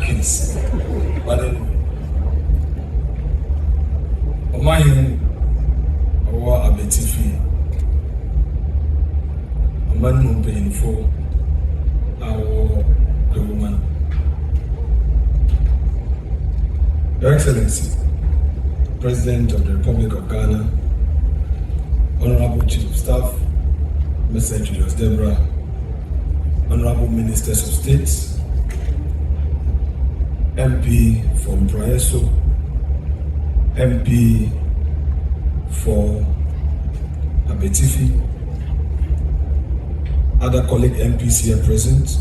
Markins. But Omahin or Abetifi, a man who paying for our woman. Your Excellency, President of the Republic of Ghana, Honorable Chief of Staff, Mr. Julius Deborah, Honorable Ministers of State, MP from Praeso, MP for Abetifi, other colleague MPs here present,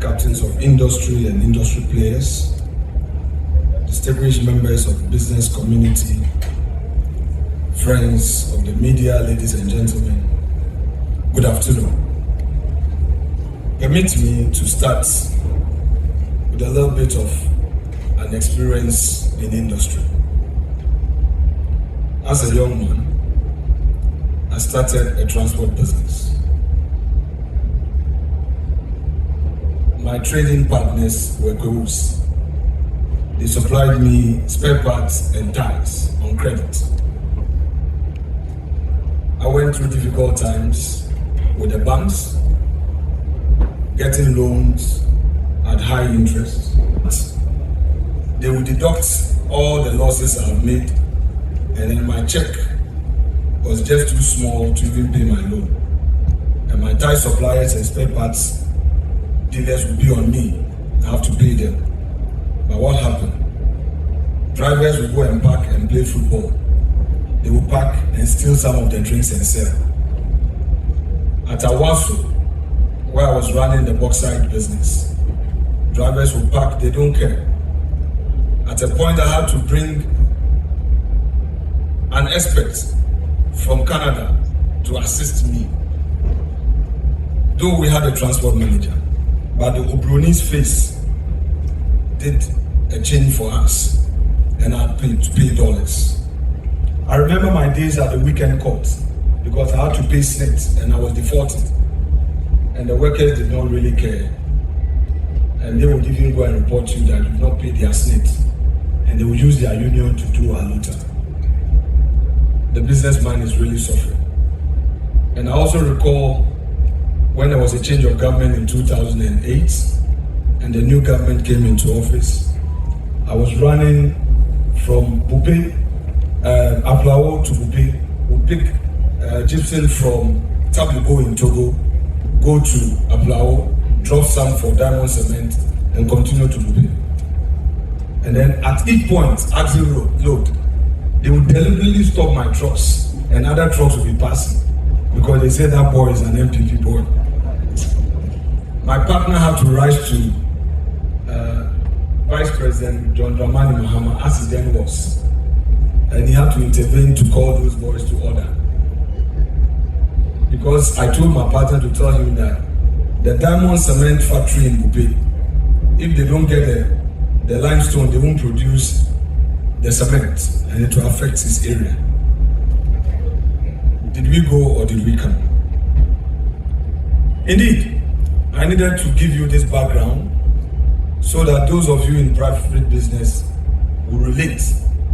captains of industry and industry players, distinguished members of the business community, friends of the media, ladies and gentlemen, good afternoon. Permit me to start with a little bit of an experience in industry. As a young man, I started a transport business. My trading partners were KWAHUs. They supplied me spare parts and tires on credit. I went through difficult times with the banks, getting loans at high interest. They would deduct all the losses I've made, and then my check was just too small to even pay my loan. And my tire suppliers and spare parts dealers would be on me. I have to pay them. But what happened? Drivers would go and park and play football. They would park and steal some of their drinks and sell. At KWAHU, where I was running the bauxite business, drivers would park, they don't care. At a point I had to bring an expert from Canada to assist me. Though we had a transport manager, but the Obroni's face did a change for us, and I had to pay dollars. I remember my days at the weekend court because I had to pay SNIT and I was defaulted. And the workers did not really care. And they would even go and report you that you did not pay their SNIT. And they would use their union to do a luta. The businessman is really suffering. And I also recall when there was a change of government in 2008 and the new government came into office, I was running from Bupe, Aplao to Bupe. We'll pick gypsum from Tabligo in Togo, go to Aplao, drop some for diamond cement, and continue to Bupe. And then at each point, axle load, they would deliberately stop my trucks, and other trucks would be passing because they said that boy is an MPP boy. My partner had to rise to Vice President John Dramani Mahama, as he then was, and he had to intervene to call those boys to order. Because I told my partner to tell him that the diamond cement factory in Bupe, if they don't get the limestone, they won't produce the cement, and it will affect his area. Did we go or did we come? Indeed, I needed to give you this background so that those of you in private business will relate,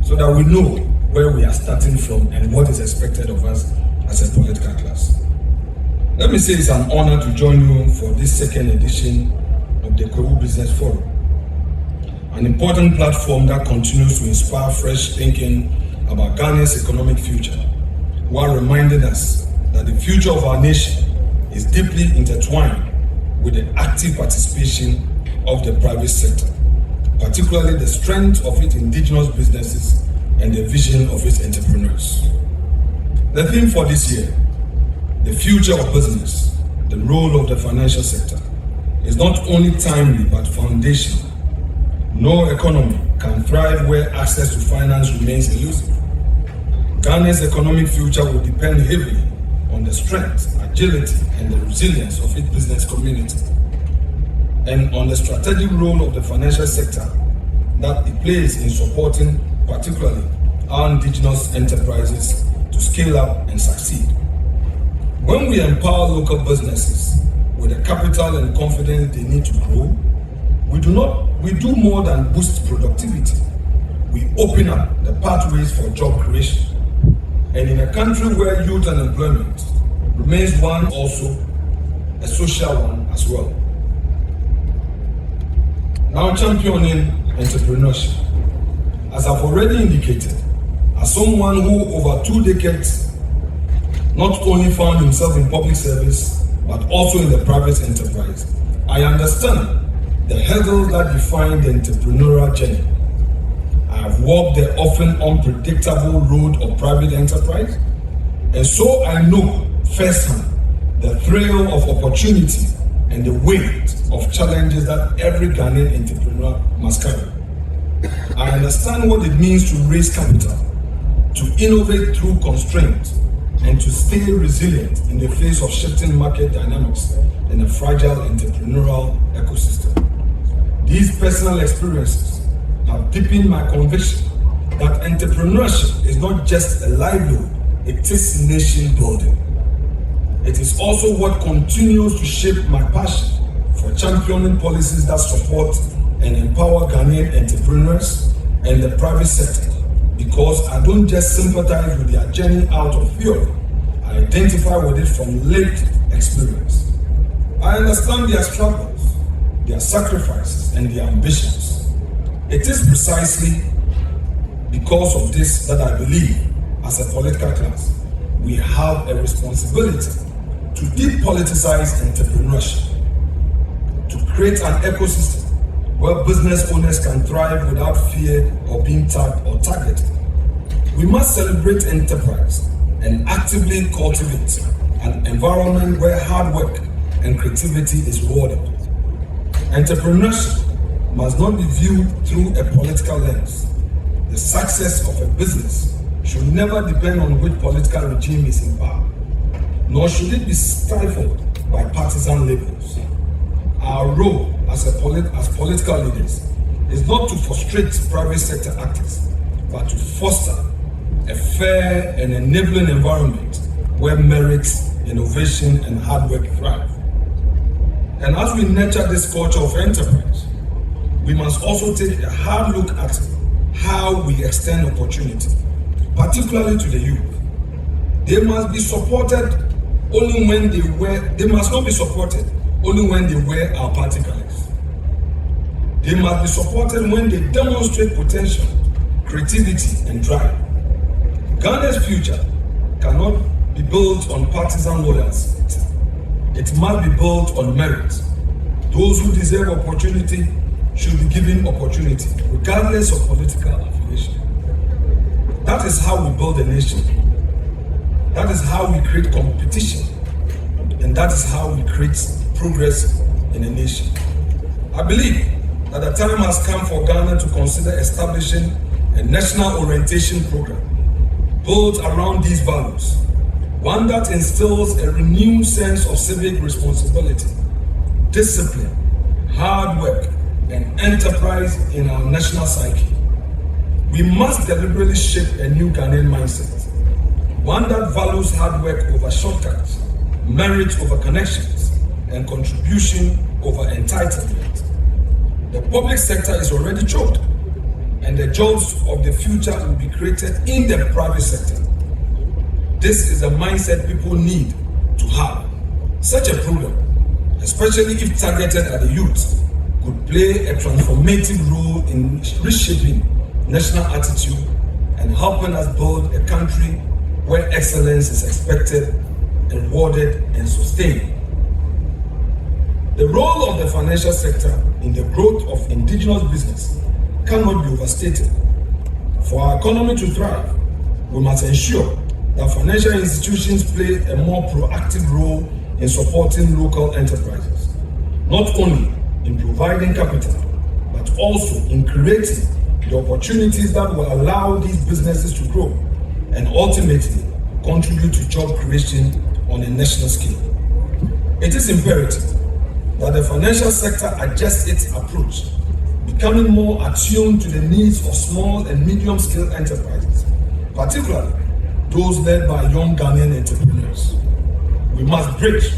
so that we know where we are starting from and what is expected of us as a political class. Let me say it's an honor to join you for this second edition of the KWAHU Business Forum, an important platform that continues to inspire fresh thinking about Ghana's economic future, while reminding us that the future of our nation is deeply intertwined with the active participation of the private sector, particularly the strength of its indigenous businesses and the vision of its entrepreneurs. The theme for this year, the future of business, the role of the financial sector, is not only timely but foundational. No economy can thrive where access to finance remains elusive. Ghana's economic future will depend heavily on the strength, agility, and the resilience of its business community, and on the strategic role of the financial sector that it plays in supporting particularly our indigenous enterprises to scale up and succeed. When we empower local businesses with the capital and confidence they need to grow, We do more than boost productivity. We open up the pathways for job creation. And in a country where youth unemployment remains one, also a social one as well. Now, championing entrepreneurship. As I've already indicated, as someone who over 2 decades not only found himself in public service, but also in the private enterprise, I understand the hurdles that define the entrepreneurial journey. I have walked the often unpredictable road of private enterprise, and so I know firsthand the thrill of opportunity and the weight of challenges that every Ghanaian entrepreneur must carry. I understand what it means to raise capital, to innovate through constraints, and to stay resilient in the face of shifting market dynamics in a fragile entrepreneurial ecosystem. These personal experiences have deepened my conviction that entrepreneurship is not just a livelihood, it is nation building. It is also what continues to shape my passion for championing policies that support and empower Ghanaian entrepreneurs and the private sector, because I don't just sympathize with their journey out of theory, I identify with it from lived experience. I understand their struggles, their sacrifices, and their ambitions. It is precisely because of this that I believe, as a political class, we have a responsibility to depoliticize entrepreneurship, to create an ecosystem where business owners can thrive without fear of being tagged or targeted. We must celebrate enterprise and actively cultivate an environment where hard work and creativity is rewarded. Entrepreneurship must not be viewed through a political lens. The success of a business should never depend on which political regime is in power, nor should it be stifled by partisan labels. Our role as political leaders is not to frustrate private sector actors, but to foster a fair and enabling environment where merit, innovation, and hard work thrive. And as we nurture this culture of enterprise, we must also take a hard look at how we extend opportunity, particularly to the youth. They must not be supported only when they wear our party colors. They must be supported when they demonstrate potential, creativity, and drive. Ghana's future cannot be built on partisan loyalty. It must be built on merit. Those who deserve opportunity should be given opportunity, regardless of political affiliation. That is how we build a nation. That is how we create competition. And that is how we create progress in a nation. I believe that the time has come for Ghana to consider establishing a national orientation program built around these values, one that instills a renewed sense of civic responsibility, discipline, hard work, and enterprise in our national psyche. We must deliberately shape a new Ghanaian mindset, one that values hard work over shortcuts, merit over connections, and contribution over entitlement. The public sector is already choked, and the jobs of the future will be created in the private sector. This is a mindset people need to have. Such a program, especially if targeted at the youth, could play a transformative role in reshaping national attitude and helping us build a country where excellence is expected, rewarded, and sustained. The role of the financial sector in the growth of indigenous business cannot be overstated. For our economy to thrive, we must ensure that financial institutions play a more proactive role in supporting local enterprises, not only in providing capital, but also in creating the opportunities that will allow these businesses to grow and ultimately contribute to job creation on a national scale. It is imperative that the financial sector adjusts its approach, becoming more attuned to the needs of small and medium-scale enterprises, particularly those led by young Ghanaian entrepreneurs. We must bridge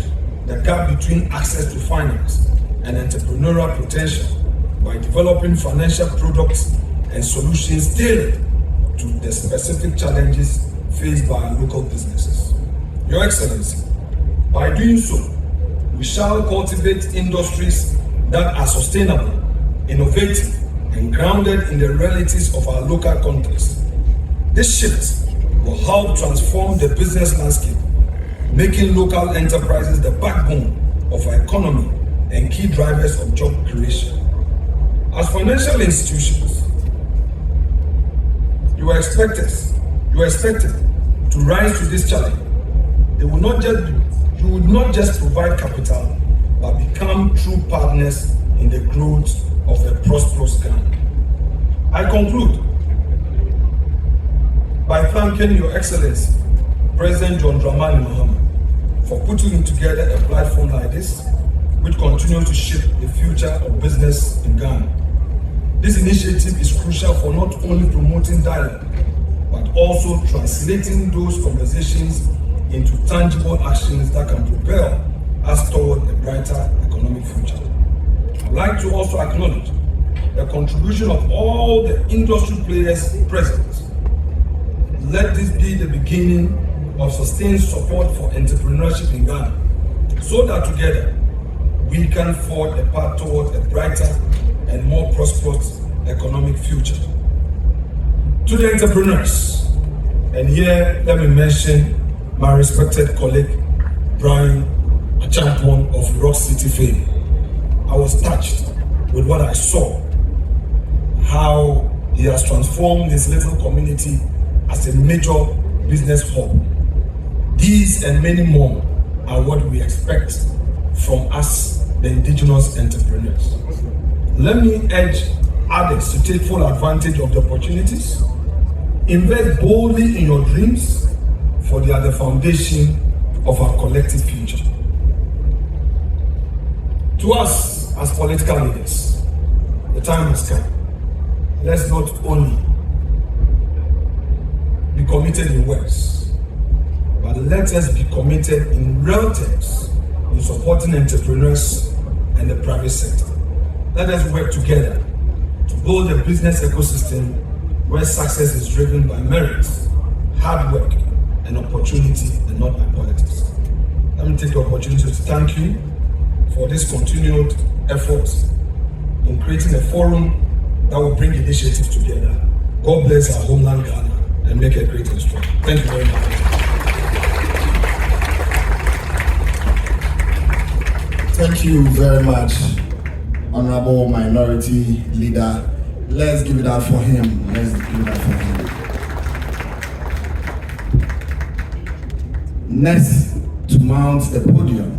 the gap between access to finance and entrepreneurial potential by developing financial products and solutions tailored to the specific challenges faced by our local businesses. Your Excellency, by doing so, we shall cultivate industries that are sustainable, innovative, and grounded in the realities of our local context. This shift will help transform the business landscape, making local enterprises the backbone of our economy and key drivers of job creation. As financial institutions, you are expected to rise to this challenge. You will not just provide capital, but become true partners in the growth of a prosperous Ghana. I conclude by thanking Your Excellency, President John Dramani Mahama, for putting together a platform like this, which continues to shape the future of business in Ghana. This initiative is crucial for not only promoting dialogue, but also translating those conversations into tangible actions that can propel us toward a brighter economic future. I'd like to also acknowledge the contribution of all the industry players present. Let this be the beginning of sustained support for entrepreneurship in Ghana, so that together we can forge a path toward a brighter and more prosperous economic future. To the entrepreneurs, and here let me mention my respected colleague, Brian, a champion of Rock City fame. I was touched with what I saw, how he has transformed his little community as a major business hub. These and many more are what we expect from us, the indigenous entrepreneurs. Let me urge others to take full advantage of the opportunities, invest boldly in your dreams, for they are the foundation of our collective future. To us as political leaders, the time has come. Let's not only be committed in words, but let us be committed in real terms in supporting entrepreneurs and the private sector. Let us work together to build a business ecosystem where success is driven by merit, hard work, and opportunity, and not by politics. Let me take the opportunity to thank you for this continued effort in creating a forum that will bring initiatives together. God bless our homeland Ghana and make it great and strong. Thank you very much. Thank you very much, Honorable Minority Leader. Let's give it up for him. Next to mount the podium